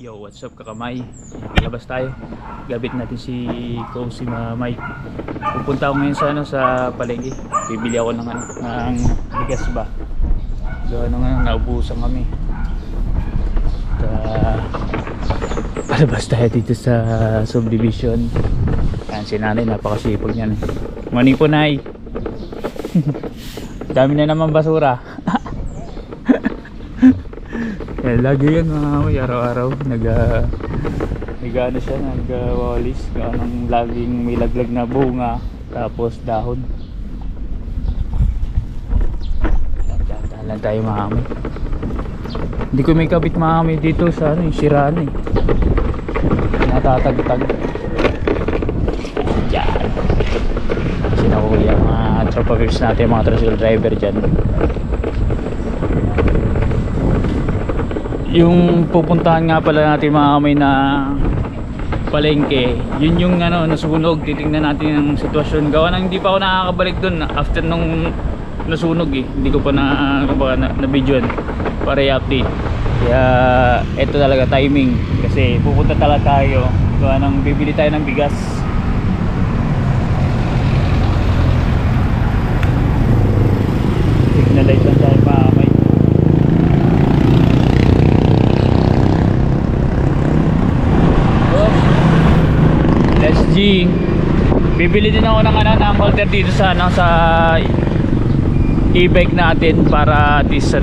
Yo, what's up kakamay? Labas tayo. Gabit natin si Cozy Mike. Pupunta ako ngayon sa sa palengke. Bibili ako ng bigas ba. So naubusan kami. Palabas tayo dito sa subdivision. Yan si nanay, napakasipag niyan. Morning po, nay. Dami na naman basura. Lagi yan mga kamay, araw-araw nag-ano siya, nag-walis ng laging may laglag na bunga tapos dahon. Dahan lang tayo mga kamay. Hindi ko may kabit mga kamay dito sa yung siraan natatagtag yan. Sinakuli ang mga tropa viewers natin, mga tricycle driver dyan. Yung pupuntahan nga pala natin mga kamay na palengke, yun yung nasunog. Titingnan natin ang sitwasyon. Gawa nang hindi pa ako nakakabalik dun after nung nasunog hindi ko pa na videoan para i-update. Kaya eto talaga timing kasi pupunta talaga tayo. Gawa nang bibili tayo ng bigas. Signalize lang tayo mga kamay. SG, bibili din ako ng ng halter dito sa sa e-bike natin para at least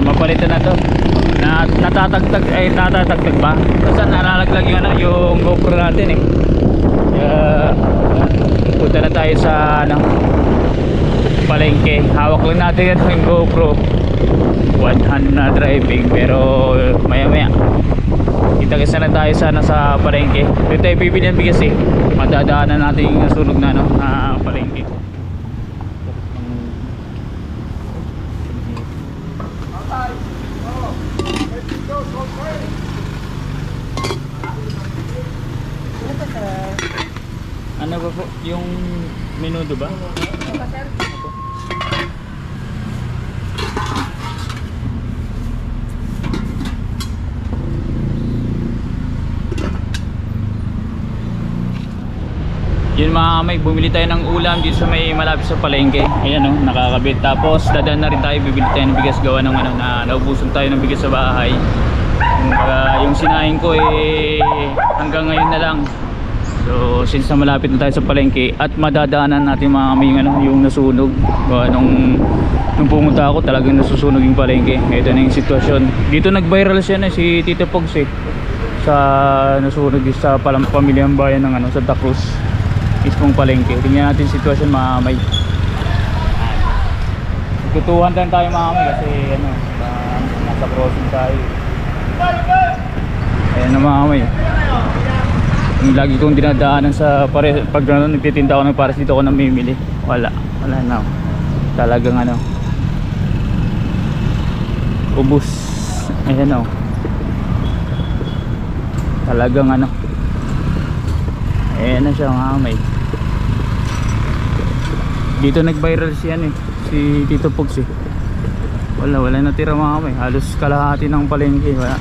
mapalitan na to. Natatagtag ba? Kasi nalalaglag yung GoPro natin punta na tayo sa palengke. Hawak lang natin yung GoPro. One hand na driving pero maya kita-kisa na tayo sa palengke. Dito tayo bibili ng bigas madadaanan natin yung nasunog na palengke. Ano ba po? Yung menudo ba? Yun mga kamay, bumili tayo ng ulam dito sa may malapit sa palengke. Ayan nakakabit. Tapos dadaan na rin tayo, bibili tayo ng bigas gawa ng na naubusan tayo ng bigas sa bahay. Yung sinahin ko hanggang ngayon na lang. So since na malapit na tayo sa palengke at madadaanan natin mga kamay yung nasunog. Gawa nung pumunta ako talagang nasusunog yung palengke. Ito na yung sitwasyon. Dito nag-viral siya si Tito Pogs sa nasunog sa pamilyang bayan ng Santa Cruz. Mismong palengke. Tingnan natin sitwasyon mga kamay. Tutuhan lang tayo mga kamay kasi nasa crossing tayo. Ayan na mga kamay. Yung lagi kong dinadaanan sa pag nagtitinda ako ng pares dito ako namimili. Wala na. Talagang ubos. Ayan talagang ayan na siya mga kamay. Dito nag-viral si Tito Pogs wala natira mga kamay. Halos kalahati ng palengke wala.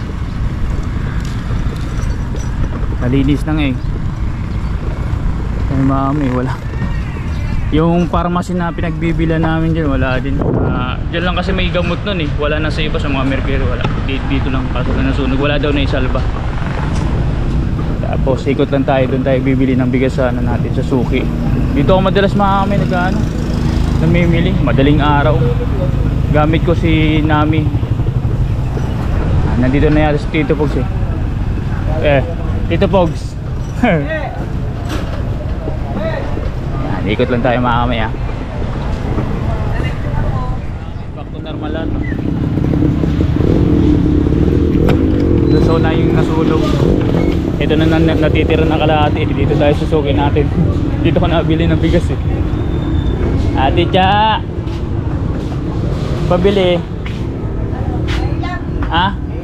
Nalinis na ayan mga kamay, wala. Yung pharmacy na pinagbibila namin dyan wala din. Dyan lang kasi may gamot nun wala na sa iba sa mga merkero. Wala dito lang kaso na nasunog. Wala daw na isalba. Tapos ikot lang tayo, doon tayo bibili ng bigas natin sa suki. Dito ako madalas mga kamay namimili, madaling araw. Gamit ko si Nami. Nandito na yata si Tito Pogs Tito Pogs. Yan, ikot lang tayo mga kamay back to normal lang so na yung nasunog. Ito na natitira na kalahati. Dito tayo susukin natin. Dito ko nabili ng bigas Ate Cha, pabili.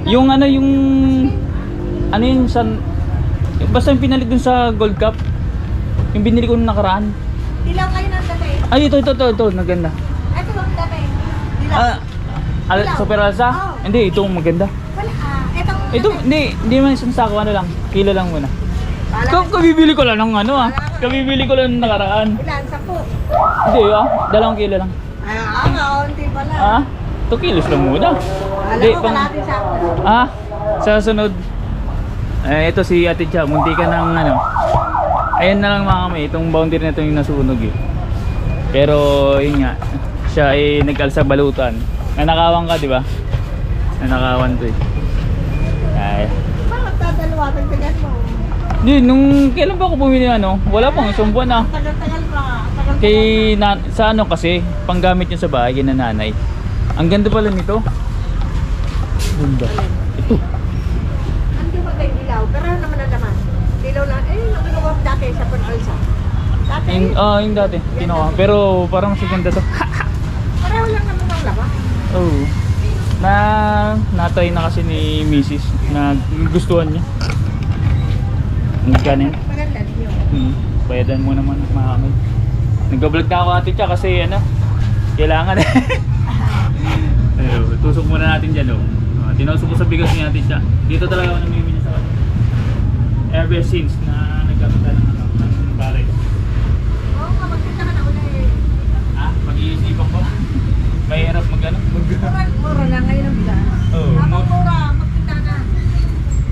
Yung yung basta yung pinalit dun sa Gold Cup. Yung binili ko nung nakaraan. Dilaw kayo ng tatay. Ay ito maganda. Ito bang tatay? Dilaw. Super Alsa? Oh. Hindi, ito maganda. Wala. Itong Ito, hindi man isang sako, ano lang, kilo lang muna. Pala. Kabibili ko lang ng ano ah. Kabibili ko lang ng nakaraan. Ilan? 10. Hindi ah, 2 kilo lang. Hindi pala. Ah, 2 kilos lang muna. Alam mo, kalahati sa ako. Ah, sa sunod. Ito si Ate Cha, munti ka ng ano. Ayan na lang mga kami, itong boundary na ito yung nasunog eh. Pero yun nga, siya ay nag-alsa balutan. Nanakawan ka, di ba? Nanakawan to eh. Ay. Bakit dadalawa? Tagdagan mo. Hindi, nung kailan ba ako bumili ano? Wala pang isang buwan na. Tagal-tagal pa. Tagal-tagal. Kay sa ano kasi, panggamit yun sa bahay, kay nanay. Ang ganda pala nito. Ganda. Ito. Hindi ba kayo dilaw? Pero ano naman ang laman? Dilaw lang. Yung ginawa ko dati sa Panalsa. Dati? Yung dati, kinuha. Pero parang mas ganda to. Pareho lang naman ang laman. Oo. Natry na kasi ni Mrs. na gustuhan niya. Magkano yun? Maganda din yun. Bayadan mo naman mga kami. Nag-vlog na ako Ate Cha kasi ano, kailangan Ayun, tusok muna natin dyan oh. Tinusok ko sa bigas ni Ate Cha. Dito talaga ako namimili sa kanya. Ever since na nagkakita ng ano, ng balay. Oo nga, magkita ka na ulit. Mag-iisipan ko. Mahirap mag-ano? Mura na ngayon ang bigas. Oo. Habang mura, magkita na.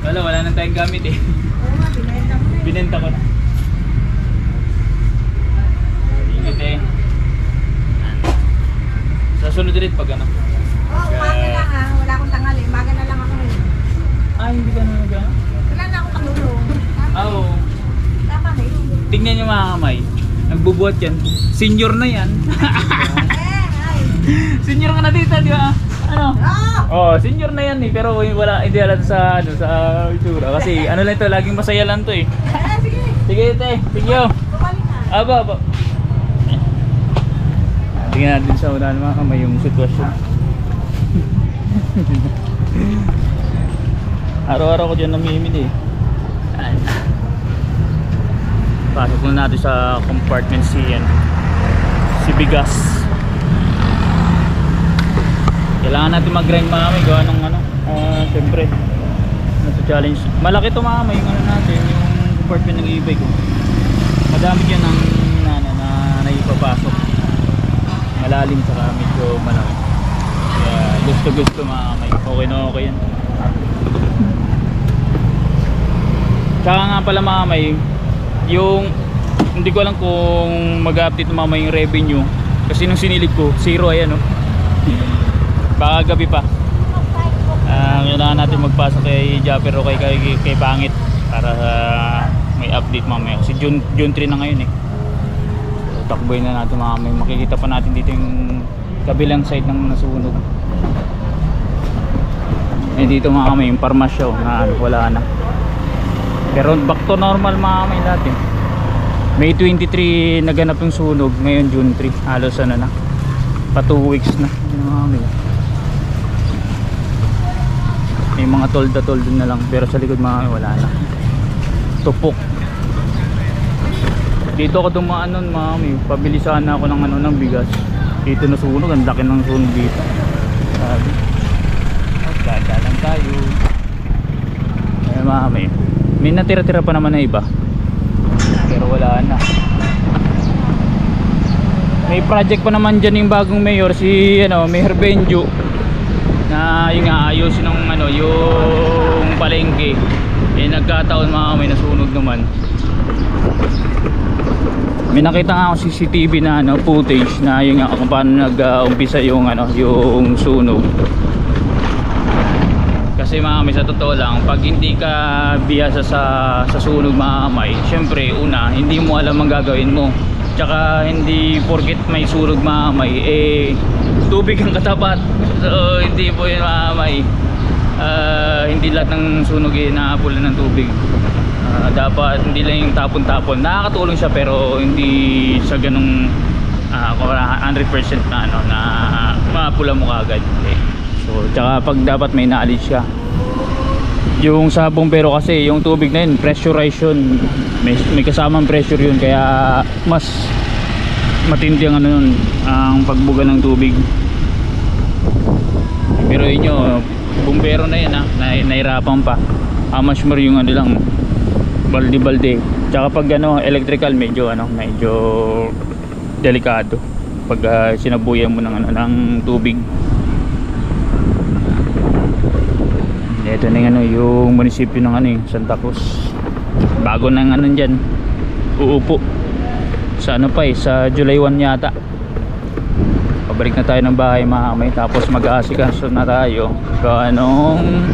Wala nang tayong gamit eh. Oo nga, binayad mo na eh. Binenta ko na. Ingat eh. Sa sunod ulit pag ano. Oo, umaga lang ah. Wala akong tangali. Umaga na lang ako ngayon. Hindi ka na nag-ano? Wala na akong patulong. Oo. Tama na yun. Tingnan nyo mga kamay. Nagbubuhat yan. Senior na yan. Ay. Senior ka na dito, di ba? Ano? Oh! Senior na yan eh. Pero wala, hindi alam sa, ano, sa itsura. Kasi ano lang ito, laging masaya lang to eh. Sige. Sige ite, thank you. Bumalik na. Aba. Tingnan natin sa unahan mga kamay yung sitwasyon. Araw-araw ko dyan namimili eh. Ayan. Pasok na natin sa compartment si Bigas. Kailangan natin mag-grind mga kamay gawa ng ano, siyempre nasa challenge. Malaki to mga kamay yung ano natin, yung compartment ng e-bike ko. Madami dyan ang na naipapasok. Malalim saka medyo malaki. Kaya gusto mga kamay. Okay na okay yan. Tsaka nga pala mga kamay, yung hindi ko alam kung mag-update mamaya yung revenue kasi nung sinilip ko, 0 ayan oh. Baka gabi pa. Kailangan natin magpasok kay Japper o kay Pangit para may update mamaya kasi June 3 na ngayon eh. So, takboy na natin mamaya. Makikita pa natin dito yung kabilang side ng nasunog. Dito mga kamay yung parmasyo na wala na. Pero back to normal mga kamay dati. May 23 naganap yung sunog, ngayon June 3. Halos ano na, pa 2 weeks na mga kamay. May mga tolda na lang pero sa likod mga kamay wala na. Tupok. Dito ako dumaan nun mga kamay, pabili sana ako ng ano ng bigas. Dito na sunog, ang laki ng sunog dito. Sabi, dadalan tayo. Ay mga kamay, may natira-tira pa naman na iba pero wala na. May project pa naman dyan yung bagong mayor si ano, Mayor Benjo na yung ayusin ng ano, yung palengke. Nagkataon mga may nasunog naman. May nakita nga ako CCTV na ano, footage na yung kung paano nag-umpisa yung ano, yung sunog. Kasi mga kamay, sa totoo lang, pag hindi ka biyasa sa sunog mga kamay, syempre una, hindi mo alam ang gagawin mo. Tsaka hindi porket may sunog mga kamay, tubig ang katapat. So hindi po yun mga kamay. Hindi lahat ng sunog naapulan ng tubig. Dapat hindi lang yung tapon-tapon. Nakakatulong siya pero hindi sa ganung 100% na ano, na maapula mo kagad. So, tsaka pag dapat may knowledge ka. Yung sa bumbero kasi, yung tubig na yun, pressurized yun. May kasamang pressure yun, kaya mas matindi ang ano yun, ang pagbuga ng tubig. Pero yun nyo, bumbero na yan nahirapan pa. Much more yung ano lang, balde-balde. Tsaka pag ano, electrical medyo delikado pag sinabuyan mo ng ano, ng tubig. Ito na yung ano, yung munisipyo ng ano, Santa Cruz. Bago nang ano diyan. Uupo. Sa ano pa sa July 1 yata. Pabalik na tayo ng bahay mamay, tapos mag-aasikaso na tayo kung anong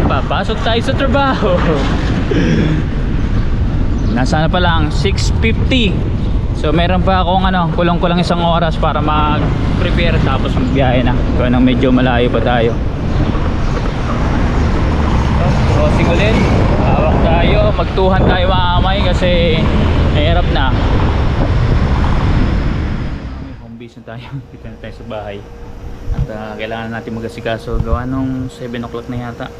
papasok tayo sa trabaho. Nasa na pa lang 6:50. So meron pa akong ano, kulang-kulang isang oras para mag-prepare tapos magbiyahe na. Kung anong medyo malayo pa tayo. Crossing ulit. Hawak tayo, magtuhan tayo mamay kasi nahirap na. Home base na tayo. Dito na tayo sa bahay. At kailangan natin mag-asikaso. Gawa nung 7 o'clock na yata.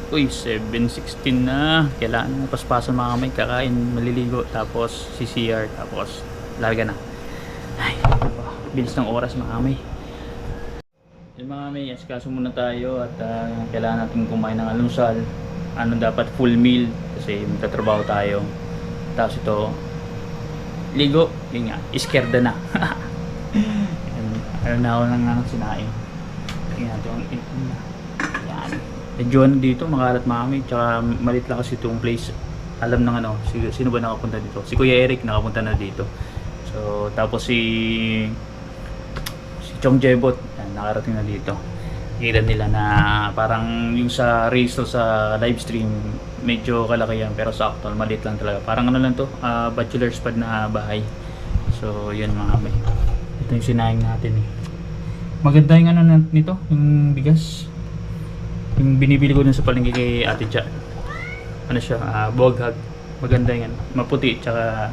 Uy, 7:16 na. Kailangan paspasan mga kamay, kakain, maliligo, tapos CCR, tapos larga na. Ay, bilis ng oras mga kamay. Yun mga kamay, asikaso muna tayo at kailangan natin kumain ng almusal. Ano dapat full meal kasi magtatrabaho tayo. Tapos ito, ligo, yun nga, iskerda na. Ano na ako nang sinain. Tingnan natin ang na. Yan. Medyo ano dito, makalat mami, tsaka malit lang kasi itong place. Alam ng ano, sino ba nakapunta dito? Si Kuya Eric nakapunta na dito. So, tapos si Chong Jebot, nakarating na dito. Kita nila na parang yung sa race to sa live stream, medyo kalaki yan, pero sa actual, malit lang talaga. Parang ano lang to, bachelor's pad na bahay. So, yun mga may. Ito yung sinayang natin eh. Maganda yung ano nito, yung bigas. Yung binibili ko dun sa palengke kay Ate Cha. Ano siya, boghag. Maganda yan. Maputi, tsaka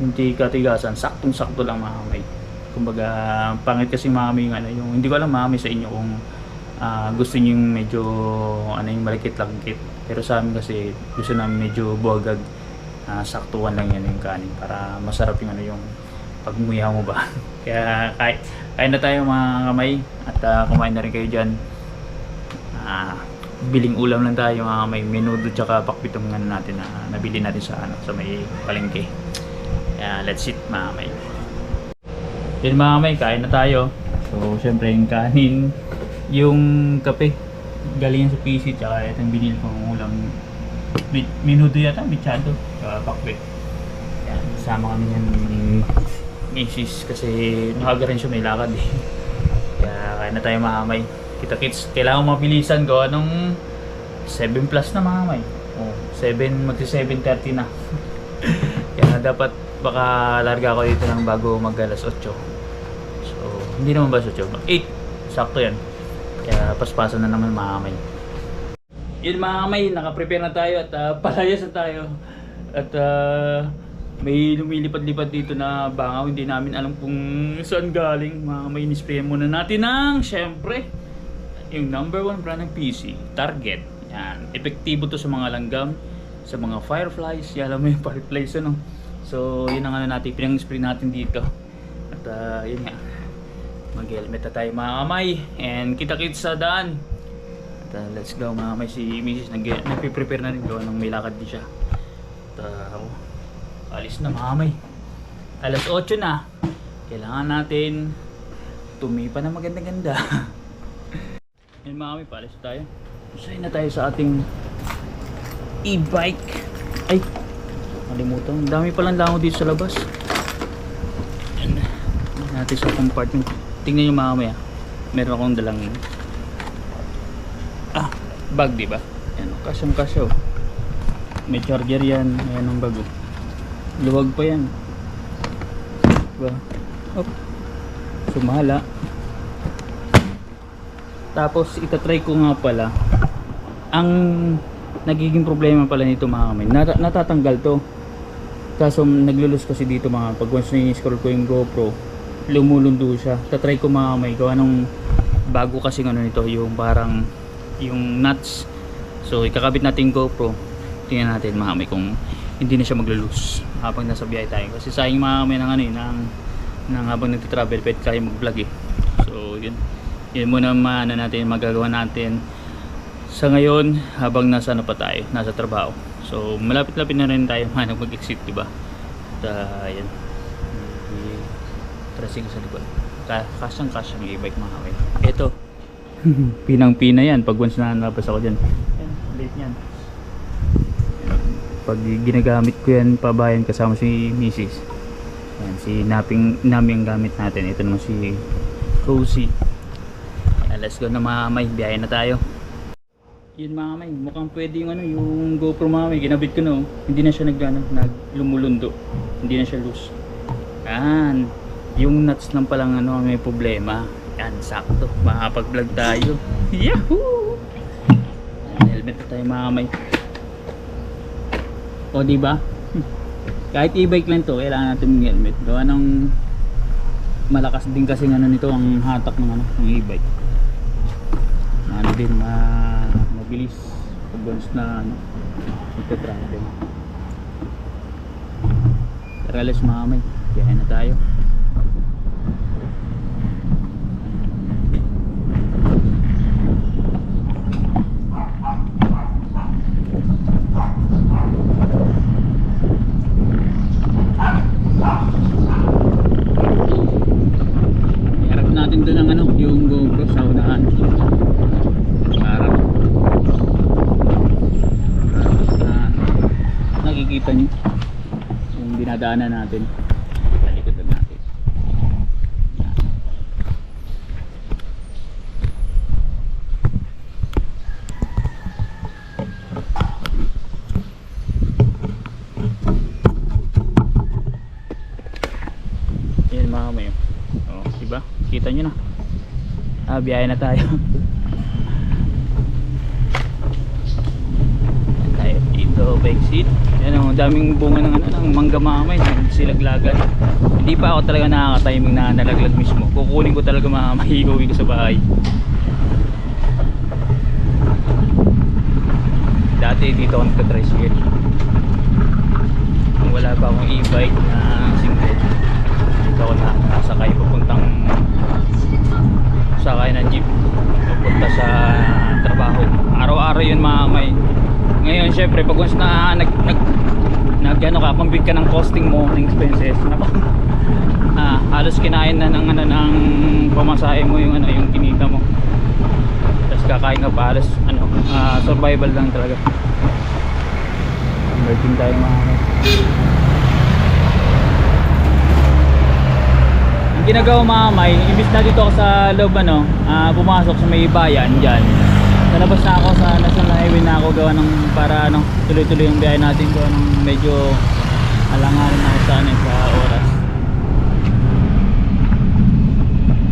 hindi katigasan. Saktong-sakto lang mga may. Kumbaga, pangit kasi mami yung ano, yung hindi ko alam mami sa inyo kung gusto niyo yung medyo ano yung malikit-langkit. Pero sa amin kasi gusto namin medyo boghag. Saktuan lang yan yung kanin para masarap yung ano yung pagmuya mo ba. Kaya kain na tayo mga kamay at kumain na rin kayo dyan. Biling ulam lang tayo mga kamay, menudo tsaka pakpitong natin na nabili natin sa ano, sa may palengke. Kaya let's eat mga kamay. Yun mga kamay, kain na tayo. So syempre yung kanin, yung kape galing sa PC, tsaka itong binili kong ulam, menudo yata, bichado tsaka pakpe. Yan, kasama kami yan misis kasi nakaga rin siya, may lakad eh. Kaya kain na tayo mga kamay. Kita kits, kailangan mabilisan ko anong 7 plus na mga kamay. magsi 7:30 na. Kaya dapat baka larga ako dito lang bago mag alas 8. So hindi naman ba 8? 8, sakto yan. Kaya paspasan na naman mga kamay. Yun mga kamay, nakaprepare na tayo at palayas na tayo. At may lumilipad-lipad dito na bangaw, hindi namin alam kung saan galing. Mga kamay, nisprayan muna natin ng syempre yung #1 brand ng PC, Target. Yan, epektibo to sa mga langgam, sa mga fireflies. Alam mo yung fireflies ano. So yun ang ano natin, pinang-spray natin dito. At yun nga, mag-helmet na tayo mga kamay. And kita-kits sa daan. At let's go mga kamay. Si Mrs. nagpiprepare na rin, gawa ng may lakad din siya. At ako, alis na mga kamay. Alas 8 na. Kailangan natin tumipa na maganda-ganda. Yan mga kamay, paalis tayo. Usay na tayo sa ating e-bike. Ay, kalimutan. Ang dami palang lango dito sa labas. Yan natin sa compartment. Tingnan nyo mga kamay. Meron akong dalang bag, diba? Yan, kasyang-kasyo. May charger yan. Ayan ang bago. Luwag pa yan. Diba? Op. Sumala. Tapos itatry ko nga pala. Ang nagiging problema pala nito mga kamay, natatanggal to. Kaso naglulus kasi dito mga, pag once na i-scroll ko yung GoPro, lumulundo siya. Tatry ko mga kamay, gawa nung bago kasi ano nito, yung parang yung nuts. So ikakabit natin yung GoPro. Tingnan natin mga kamay kung hindi na siya maglulus habang nasa biyahe tayo. Kasi sayang mga kamay ng ano eh, ng habang nagtitravel, pwede tayo mag-vlog eh. So yun, Yun muna maano natin, magagawa natin sa ngayon habang nasa ano pa tayo, nasa trabaho. So malapit-lapit na rin tayo mag-exit, diba? At yan, tracing sa likod, kasyang i-bike mga kaway. Ito pinang-pina yan pag once na nalabas ako dyan. Yan, late yan. Pag ginagamit ko yan pabayan kasama si Mrs. Yan, si Nami ang gamit natin. Ito naman si Rosie. Yan, let's go na mga may, biyahe na tayo. Yun mga may, mukhang pwede yung yung GoPro mga may, ginabit ko na hindi na siya lumulundo, hindi na siya loose. Yan, yung nuts lang palang may problema. Yan, sakto, makakapag-vlog tayo. Yahoo! Yan, helmet na tayo mga may. O diba? Kahit e-bike lang to, kailangan natin ng helmet. Gawa ng malakas din kasi nito ang hatak ng e-bike. Din mabilis pag once na ito-travel. Tara, let's mga may, biyahe na tayo. Iharap natin doon ang yung GoPro sa unahan. Nakikita nyo yung dinadaanan natin sa likod natin. Yan mga may, diba? Kita nyo na, biyahe na tayo. Dito bike seat. Yan, daming bunga ng mangga mamay, silaglagan. Hindi pa ako talaga nakaka-timing na nalaglag mismo. Kukunin ko talaga mamay, iuwi ko sa bahay. Dati dito ako nagka-tricycle. Kung wala pa akong e-bike na single, dito ako nakasakay papuntang sakay ng jeep papunta sa trabaho. Araw-araw yun mamay. Ngayon syempre pag once na compute ka ng costing mo, ng expenses, halos kinain na ng pamasahe mo yung yung kinita mo. Tapos kakain ka pa, halos survival lang talaga. Converting tayo mga ang ginagawa mga may, imbis na dito ako sa loob pumasok sa may bayan dyan, nalabas na ako sa National Highway na ako gawa ng para tuloy-tuloy yung biyahe natin gawa ng medyo alanganin ako sa oras.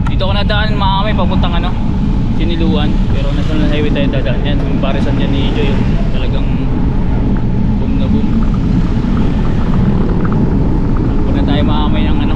Dito ako nadaan mga may papuntang Siniluan, pero National Highway tayo dadaan yan. Yung parisan dyan ni Joy, talagang boom na boom. Huwag na tayo mga may ng medyo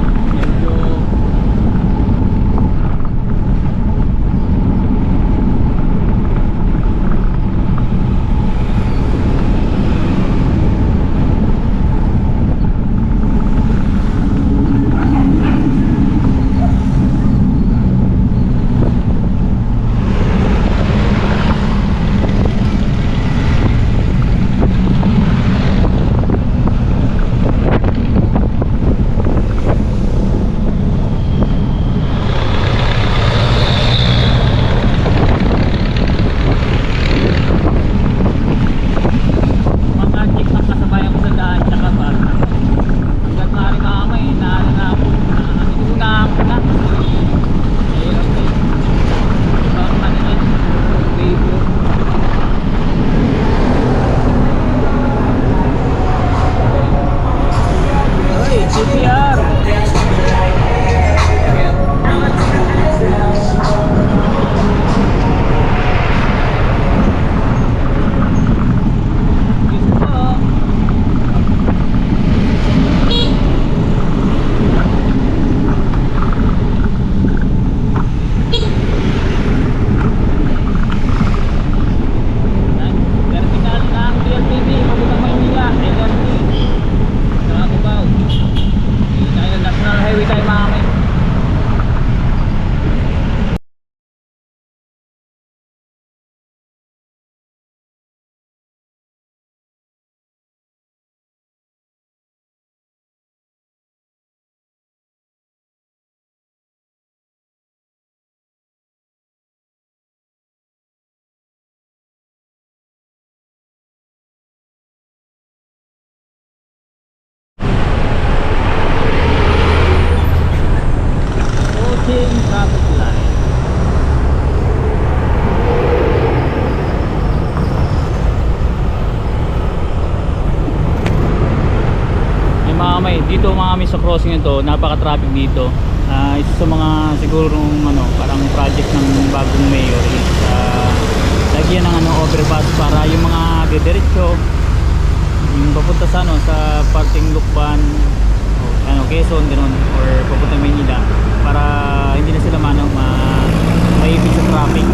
dito mga sa crossing ito, napaka-traffic dito. Isa sa mga siguro ano, parang project ng bagong mayor is lagyan ng ano, overpass para yung mga didiretso yung papunta sa ano, sa parting Lukban, ano, Quezon, ganoon, or papunta Manila, para hindi na sila maipit sa traffic.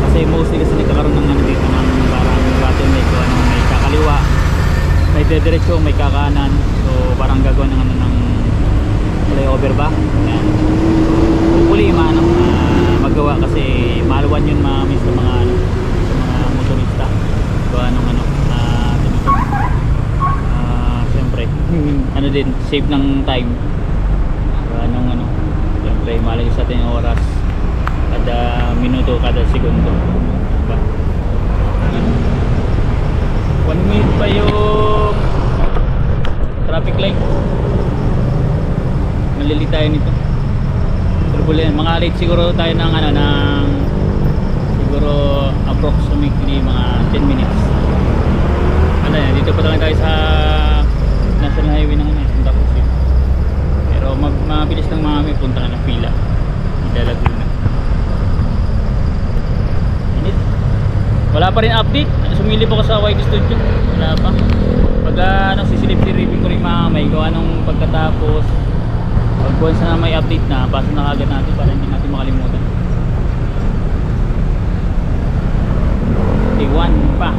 Kasi mostly kasi nagkakaroon ng ano dito ng parang bottleneck, ano, may kakaliwa, may didiretso, may kakanan. So parang gagawa ng ano, ng flyover ba? Yan. Hopefully magawa kasi maluwan yun sa mga ano, sa mga motorista. Gawa ng ano, siyempre ano din, save ng time. Gawa ng ano, siyempre malagay sa atin yung oras kada minuto, kada segundo, diba? 1 minute pa yung traffic light. Malili tayo nito. Turbulent. Mga late siguro tayo ng ano, ng siguro approximately mga 10 minutes. Ano yan, dito pa lang tayo sa National Highway ng ano, Santa Cruz. Pero mabilis lang mga may punta ka ng pila. Laguna. Init. Wala pa rin update. Sumilip ako sa YT Studio. Wala pa. Pag sisilip-silipin ko rin mga may gawa nung pagkatapos. Pag once na may update na, basta na kagad natin para hindi natin makalimutan. Day 1 pa.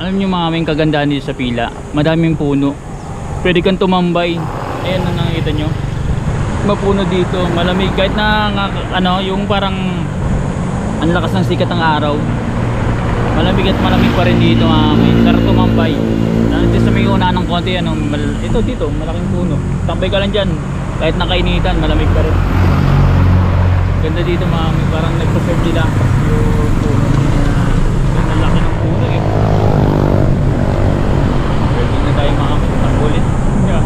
Alam nyo mga may kagandaan dito sa pila, madaming puno, pwede kang tumambay. Ayan na nakikita nyo, mapuno dito, malamig kahit na ano, yung parang ang lakas ng sikat ng araw, malamig at malamig pa rin dito mga may. Sarap tumambay. Nandito sa may una ng konti, ano, ito dito malaking puno, tambay ka lang dyan kahit nakainitan, malamig pa rin. Ganda dito mga may, parang nagpreserve nila yung puno. Ang laki ng puno eh. Pwede na tayo mga ulit. Yeah.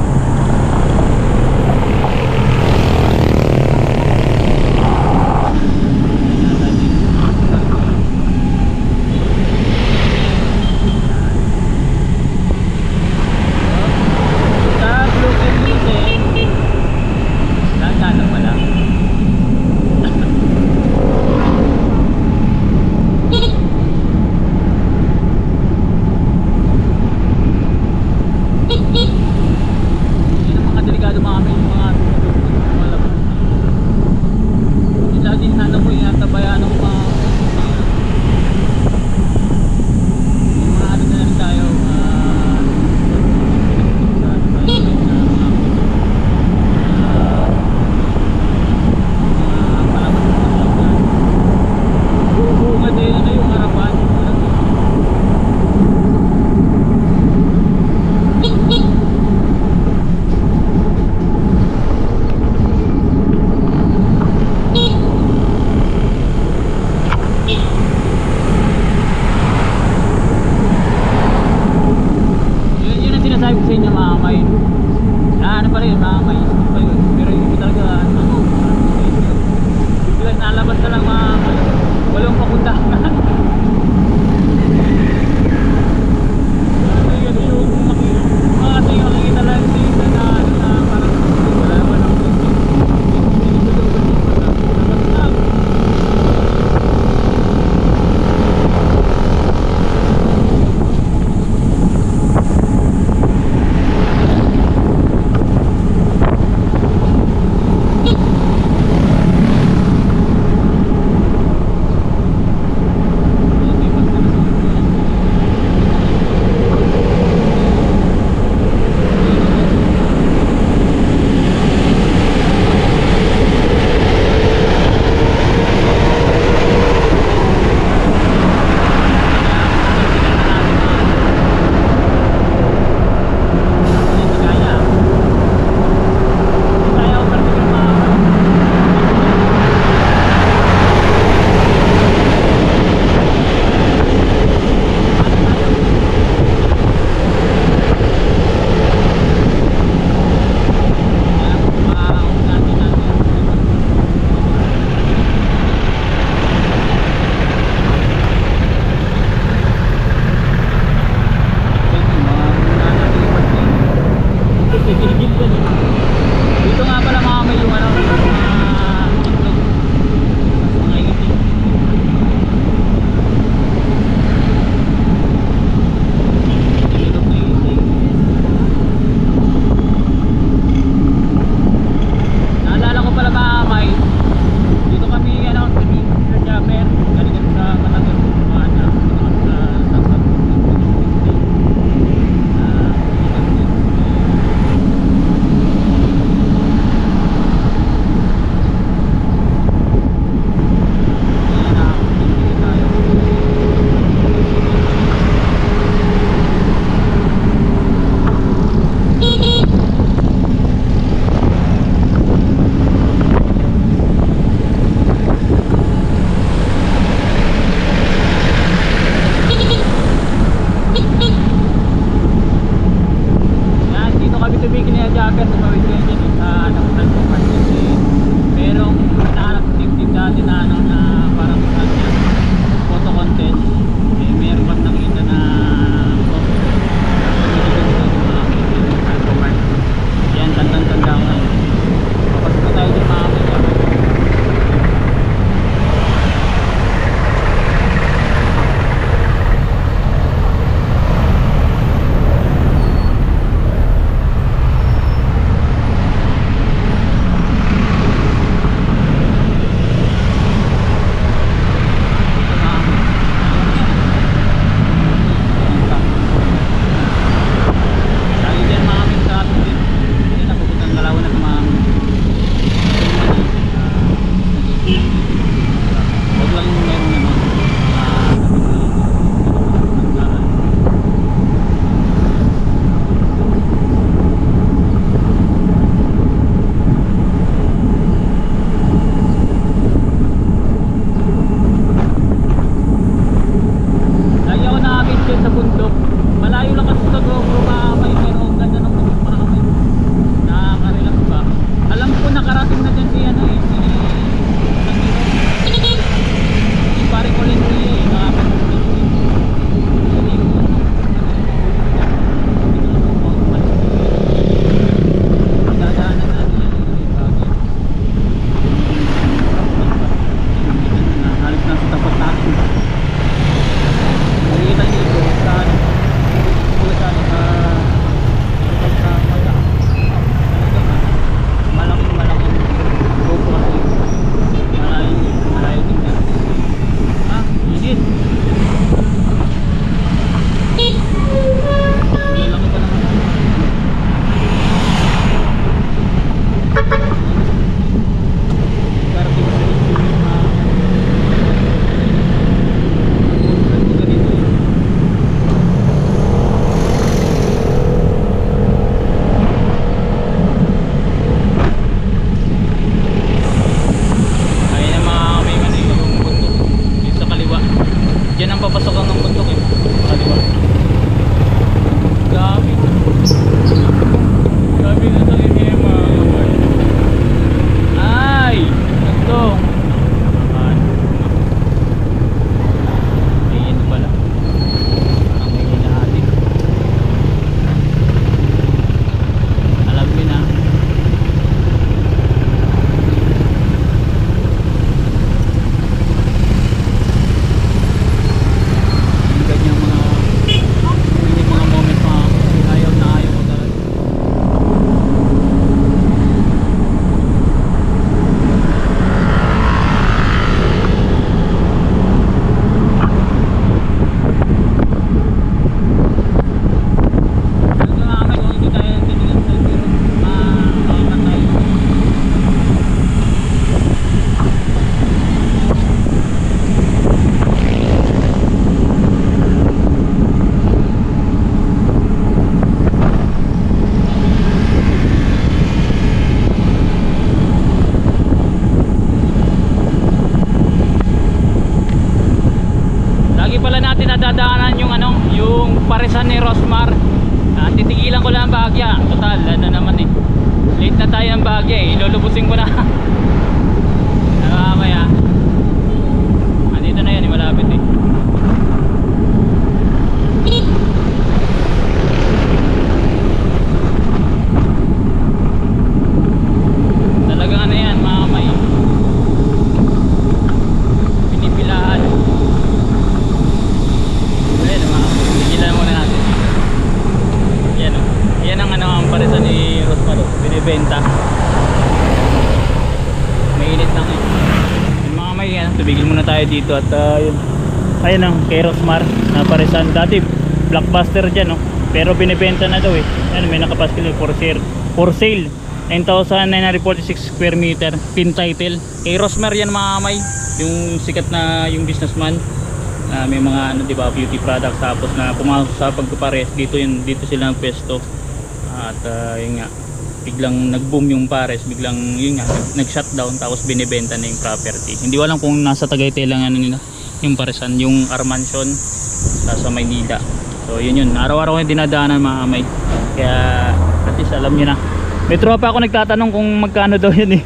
dadaanan yung ano, yung paresan ni Rosmar. Titigilan ko lang ang bahagya. Total, ano naman eh. Late na tayo ng bahagya eh. Ilulubusin ko na. Mamaya. Andito na yan, malapit eh. Talagang ano yan, mamay. Pinipilaan. Ayan, tigilan muna natin. Yan o. Yan ang ano, ang paresan ni Rosmar. Binibenta. Mainit lang eh. Yung mga may yan, tubigil muna tayo dito at yun. Ayun ang kay Rosmar na paresan. Dati blockbuster dyan, no? Pero binibenta na daw eh. Ano, may nakapaskil for sale 9,946 square meter, pin title. Kay Rosmar yan mga kamay, yung sikat na yung businessman. May mga ano, di ba, beauty products, tapos na pumasok sa pagpapares dito, dito sila ng pwesto. At yun nga, biglang nag-boom yung pares, biglang yun nga, nag-shutdown, tapos binibenta na yung property. Hindi ko alam kung nasa Tagaytay lang ano nila, yung paresan, yung Armansion sa Maynila. So yun, araw-araw yung dinadaanan mga kamay. Kaya at least alam nyo na. May tropa ako nagtatanong kung magkano daw yun eh.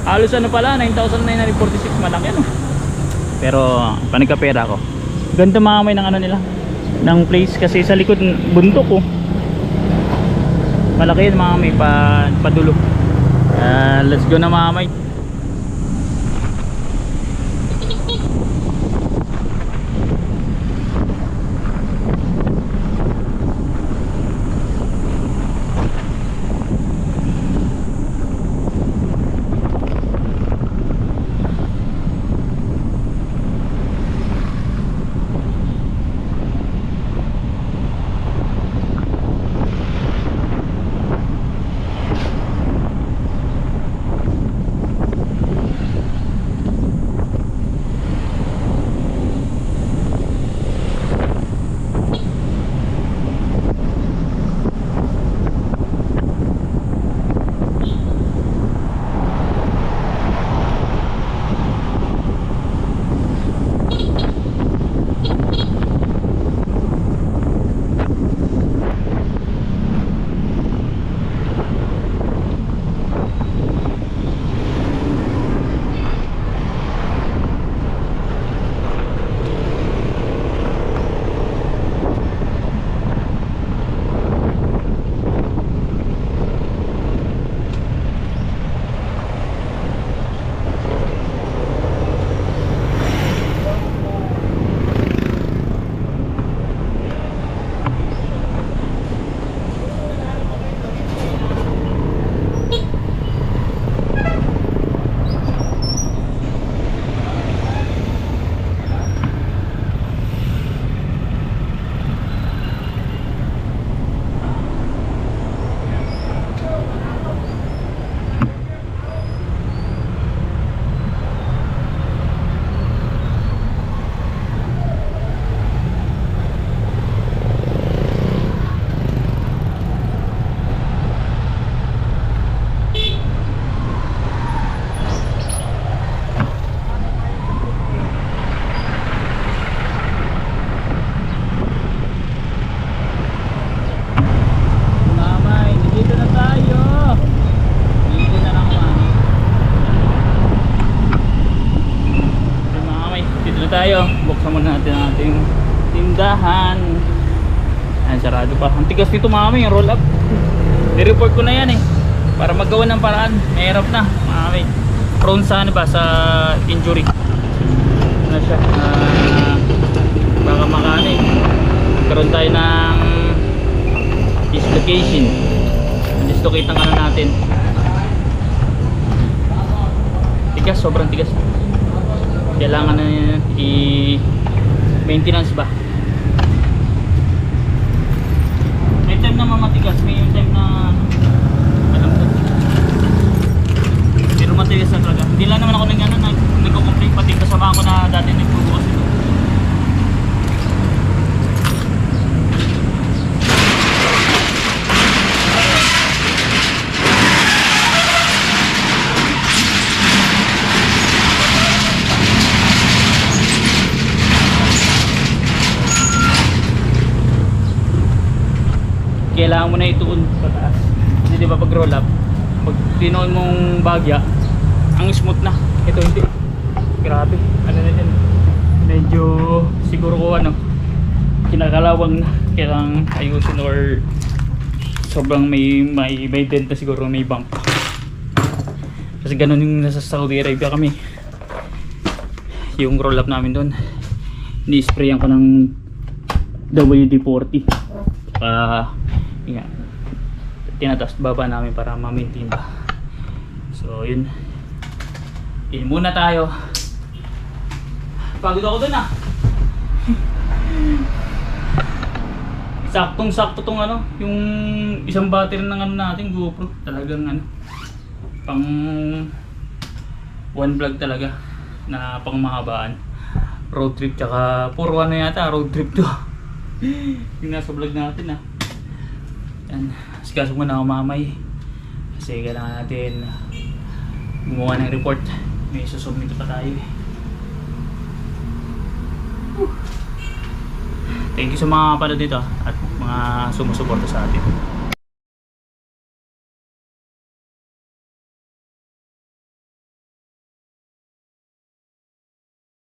Halos ano pala, 9,946, malaki ano. Pero panigkapera ko. Ganda mga kamay ng ano nila, ng place, kasi sa likod bundok ko. Malaki yun mga kamay, padulo. Let's go na mga kamay. Tayo, buksan muna natin ang ating tindahan. Ayan, sarado pa. Ang tigas nito mami, yung roll up. I-report ko na yan eh, para magawa ng paraan. Mahirap na mami. Prone sa ano ba, sa injury. Ano siya, baka makano eh, magkaroon tayo ng dislocation. Dislocate ang ano natin. Tigas, sobrang tigas. Kailangan na i-maintenance ba? May time na mamatigas, may time na alam ko. Pero matigas na talaga. Hindi lang naman ako nag-complain, pati kasama ko na dati nagbubukas ito. kailangan mo na ituon pataas. Kasi di ba pag roll up, pag tinoon mong bagya, ang smooth na. Ito hindi. Grabe. Ano na dyan? Medyo siguro ko ano, kinakalawang na. Kailangang ayusin or sobrang may dent na siguro, may bump. Kasi ganun yung nasa Saudi Arabia kami. Yung roll up namin doon, ni-sprayan ko ng WD-40. Yun nga, tinataas baba namin para ma-maintain ba. So yun, yun muna tayo. Pagod ako dun ah. Saktong sakto tong ano, yung isang battery ng ano natin GoPro, talagang ano, pang one vlog talaga na pang mahabaan, road trip, tsaka puro ano yata road trip to. Yung nasa vlog natin ah. Yan, sigasok muna ako mamay kasi kailangan natin gumawa ng report, may susubmit pa tayo eh. Thank you sa mga pala dito at mga sumusuporta sa atin.